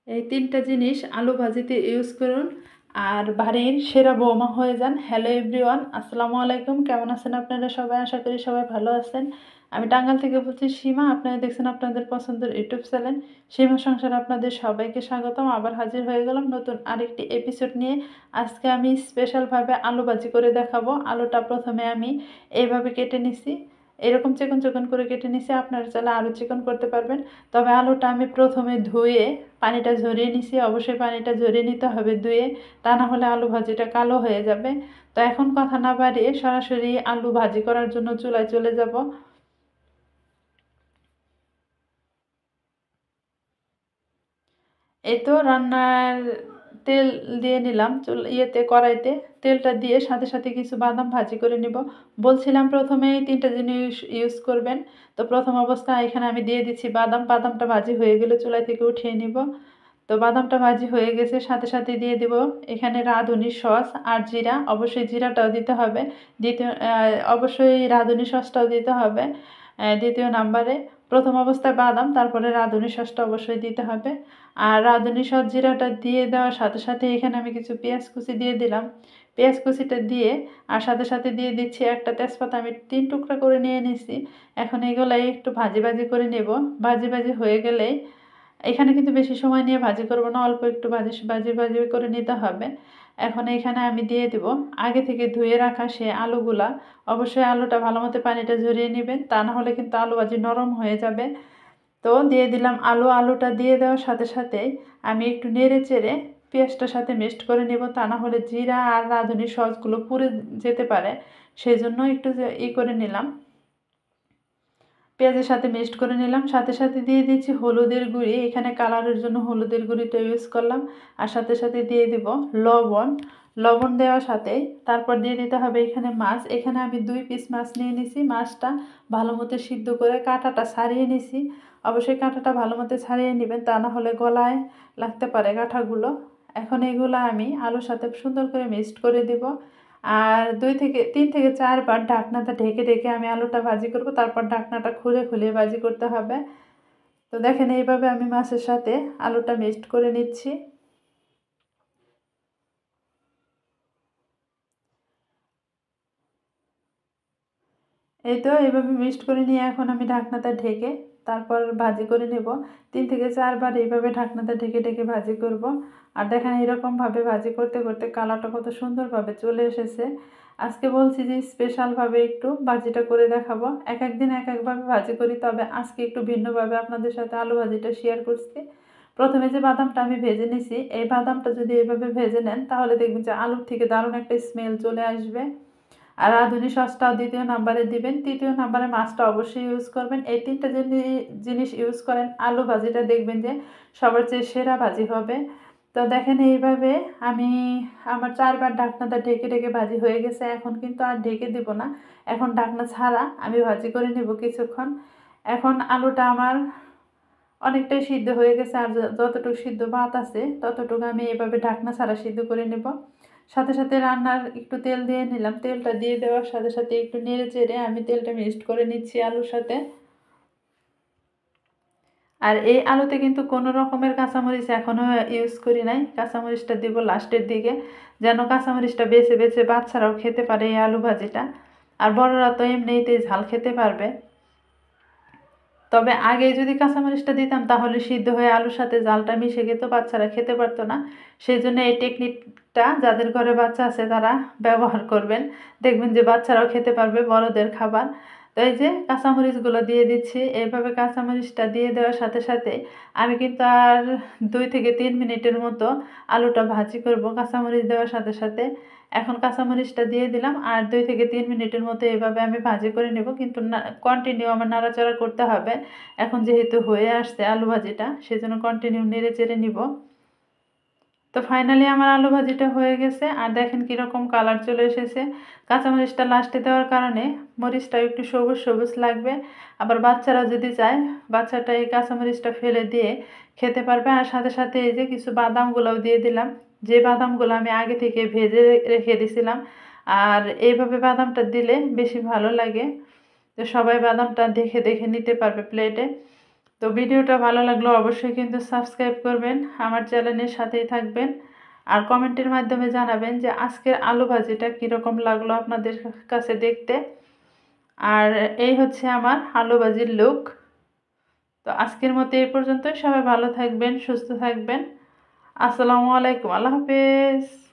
এই ৩টা জিনিস আলু ভাজিতে ইউজ করুন আর বাড়ির সেরা বৌমা হয়ে যান। হ্যালো এভরিওয়ান, আসসালামু আলাইকুম। কেমন আছেন আপনারা সবাই? আশা করি সবাই ভালো আছেন। আমি টাঙ্গাইল থেকে বলছি সীমা। আপনারা দেখছেন আপনাদের পছন্দের ইউটিউব চ্যানেল সীমা সংসার। আপনাদের সবাইকে স্বাগতম। আবার হাজির হয়ে গেলাম নতুন আরেকটি এপিসোড নিয়ে। আজকে আমি স্পেশালভাবে আলু ভাজি করে দেখাবো। আলুটা প্রথমে আমি এইভাবে কেটে নিছি, এরকম চিকন চিকন করে কেটে নিছি। আপনারা চাইলে আরও চিকন করতে পারবেন। তবে আলুটা আমি প্রথমে ধুয়ে পানিটা ঝরিয়ে নিছি। অবশ্যই পানিটা ঝরিয়ে নিতে হবে ধুয়ে, তা না হলে আলু ভাজিটা কালো হয়ে যাবে। তো এখন কথা না বাড়িয়ে সরাসরি আলু ভাজি করার জন্য চুলায় চলে যাব। এই তো রান্নার তেল দিয়ে নিলাম কড়াইতে। তেলটা দিয়ে সাথে সাথে কিছু বাদাম ভাজি করে নিব। বলছিলাম প্রথমে ৩টা জিনিস ইউজ করবেন। তো প্রথম অবস্থায় এখানে আমি দিয়ে দিচ্ছি বাদাম। বাদামটা ভাজি হয়ে গেলে চুলাই থেকে উঠিয়ে নিব। তো বাদামটা ভাজি হয়ে গেছে, সাথে সাথে দিয়ে দিব এখানে রাঁধুনি সস আর জিরা। অবশ্যই জিরাটাও দিতে হবে। অবশ্যই রাঁধুনি সসটাও দিতে হবে দ্বিতীয় নাম্বারে। প্রথম অবস্থায় বাদাম, তারপরে রাঁধুনি সসটা অবশ্যই দিতে হবে। আর রাঁধুনি সস জিরাটা দিয়ে দেওয়ার সাথে সাথে এখানে আমি কিছু পেঁয়াজ কুচি দিয়ে দিলাম। পেঁয়াজ কুচিটা দিয়ে আর সাথে সাথে দিয়ে দিচ্ছি একটা তেজপাতা, আমি 3 টুকরা করে নিয়ে নিছি। এখন এগুলাই একটু ভাজি ভাজি করে নেব। ভাজি ভাজি হয়ে গেলেই, এখানে কিন্তু বেশি সময় নিয়ে ভাজি করব না, অল্প একটু ভাজি ভাজি ভাজি করে নিতে হবে। এখন এখানে আমি দিয়ে দেব আগে থেকে ধুয়ে রাখা সে আলুগুলা। অবশ্যই আলুটা ভালো মতো পানিটা ঝরিয়ে নেবেন, তা না হলে কিন্তু আলু ভাজি নরম হয়ে যাবে। তো দিয়ে দিলাম আলুটা দিয়ে দেওয়ার সাথে সাথেই আমি একটু নেড়ে চেড়ে পেঁয়াজটার সাথে মিক্সড করে নেব, তা না হলে জিরা আর রাঁধুনি সসগুলো পুড়ে যেতে পারে। সেই জন্য একটু করে নিলাম, পেঁয়াজের সাথে মিক্সড করে নিলাম। সাথে সাথে দিয়ে দিচ্ছি হলুদের গুঁড়ি। এখানে কালারের জন্য হলুদের গুঁড়িটা ইউজ করলাম। আর সাথে সাথে দিয়ে দিব লবণ। লবণ দেওয়ার সাথে তারপর দিয়ে দিতে হবে এখানে মাছ। এখানে আমি 2 পিস মাছ নিয়ে নিছি। মাছটা ভালো মতো সিদ্ধ করে কাঁটাটা ছাড়িয়ে নিছি। অবশ্যই কাঁটাটা ভালো মতো ছাড়িয়ে নেবেন, তা না হলে গলায় লাগতে পারে কাঁটাগুলো। এখন এগুলো আমি আলুর সাথে সুন্দর করে মিক্সড করে দিব। আর 3 থেকে 4 বার ঢাকনাটা ঢেকে ঢেকে আমি আলুটা ভাজি করব। তারপর ঢাকনাটা খুলে খুলে ভাজি করতে হবে। তো দেখেন এইভাবে আমি মাছের সাথে আলুটা মিক্সড করে নিচ্ছি। এই তো এইভাবে মিক্সড করে নিয়ে এখন আমি ঢাকনাটা ঢেকে তারপর ভাজি করে নেব। 3 থেকে 4 বার এইভাবে ঢাকনাটা ঢেকে ঢেকে ভাজি করব। আর দেখেন এরকমভাবে ভাজি করতে করতে কালারটা কত সুন্দরভাবে চলে এসেছে। আজকে বলছি যে স্পেশালভাবে একটু ভাজিটা করে দেখাবো। এক একদিন এক একভাবে ভাজি করি, তবে আজকে একটু ভিন্নভাবে আপনাদের সাথে আলু ভাজিটা শেয়ার করছি। প্রথমে যে বাদামটা আমি ভেজে নিছি, এই বাদামটা যদি এইভাবে ভেজে নেন তাহলে দেখবেন যে আলুর থেকে দারুণ একটা স্মেল চলে আসবে। আর রাঁধুনি সসটাও 2য় নাম্বারে দিবেন। 3য় নাম্বারে মাছটা অবশ্যই ইউজ করবেন। এই 3টা জিনিস ইউজ করেন, আলু ভাজিটা দেখবেন যে সবার চেয়ে সেরা ভাজি হবে। তো দেখেন এইভাবে আমি আমার 4 বার ঢাকনাটা ঢেকে ঢেকে ভাজি হয়ে গেছে। এখন কিন্তু আর ঢেকে দিব না, এখন ঢাকনা ছাড়া আমি ভাজি করে নেব কিছুক্ষণ। এখন আলুটা আমার অনেকটাই সিদ্ধ হয়ে গেছে। আর যতটুকু সিদ্ধ ভাত আছে ততটুকু আমি এভাবে ঢাকনা ছাড়া সিদ্ধ করে নেব। সাথে সাথে রান্নার একটু তেল দিয়ে নিলাম। তেলটা দিয়ে দেওয়ার সাথে সাথে একটু নেড়ে চেড়ে আমি তেলটা মিক্সড করে নিচ্ছি আলুর সাথে। আর এই আলুতে কিন্তু কোনো রকমের কাঁচামরিচ এখনও ইউজ করি নাই। কাঁচামরিচটা দিব লাস্টের দিকে, যেন কাঁচামরিচটা বেছে বেছে বাচ্চারাও খেতে পারে এই আলু ভাজিটা। আর বড়রা তো এমনিতেই ঝাল খেতে পারবে। তবে আগে যদি কাঁচামরিচটা দিতাম তাহলে সিদ্ধ হয়ে আলুর সাথে জালটা মিশে যেত, বাচ্চারা খেতে পারতো না। সেই জন্য এই টেকনিকটা যাদের ঘরে বাচ্চা আছে তারা ব্যবহার করবেন, দেখবেন যে বাচ্চারাও খেতে পারবে বড়দের খাবার। তো এই যে কাঁচামরিচগুলো দিয়ে দিচ্ছি। এইভাবে কাঁচামরিচটা দিয়ে দেওয়ার সাথে সাথে আমি কিন্তু আর 2 থেকে 3 মিনিটের মতো আলুটা ভাজি করব কাঁচামরিচ দেওয়ার সাথে সাথে। এখন কাঁচামরিচটা দিয়ে দিলাম আর 2 থেকে 3 মিনিটের মতো এভাবে আমি ভাজি করে নেব, কিন্তু কন্টিনিউ আমার নাড়াচাড়া করতে হবে। এখন যেহেতু হয়ে আসছে আলু ভাজিটা, সেজন্য কন্টিনিউ নেড়ে চেড়ে নিব। তো ফাইনালি আমার আলু ভাজিটা হয়ে গেছে। আর দেখেন কীরকম কালার চলে এসেছে। কাঁচামরিচটা লাস্টে দেওয়ার কারণে মরিচটা একটু সবুজ সবুজ লাগবে। আবার বাচ্চারা যদি চায়, বাচ্চাটা এই কাঁচামরিচটা ফেলে দিয়ে খেতে পারবে। আর সাথে সাথে এই যে কিছু বাদামগুলোও দিয়ে দিলাম, যে বাদামগুলো আমি আগে থেকে ভেজে রেখে দিয়েছিলাম। আর এইভাবে বাদামটা দিলে বেশি ভালো লাগে। তো সবাই বাদামটা দেখে দেখে নিতে পারবে প্লেটে। তো ভিডিওটা ভালো লাগলে অবশ্যই কিন্তু সাবস্ক্রাইব করবেন, আমার চ্যানেলের সাথেই থাকবেন। আর কমেন্টের মাধ্যমে জানাবেন যে আজকের আলু ভাজিটা কীরকম লাগলো আপনাদের কাছে দেখতে। আর এই হচ্ছে আমার আলু ভাজির লুক। তো আজকের মতো এই পর্যন্তই। সবাই ভালো থাকবেন, সুস্থ থাকবেন। আসসালামু আলাইকুম, আল্লাহ হাফেজ।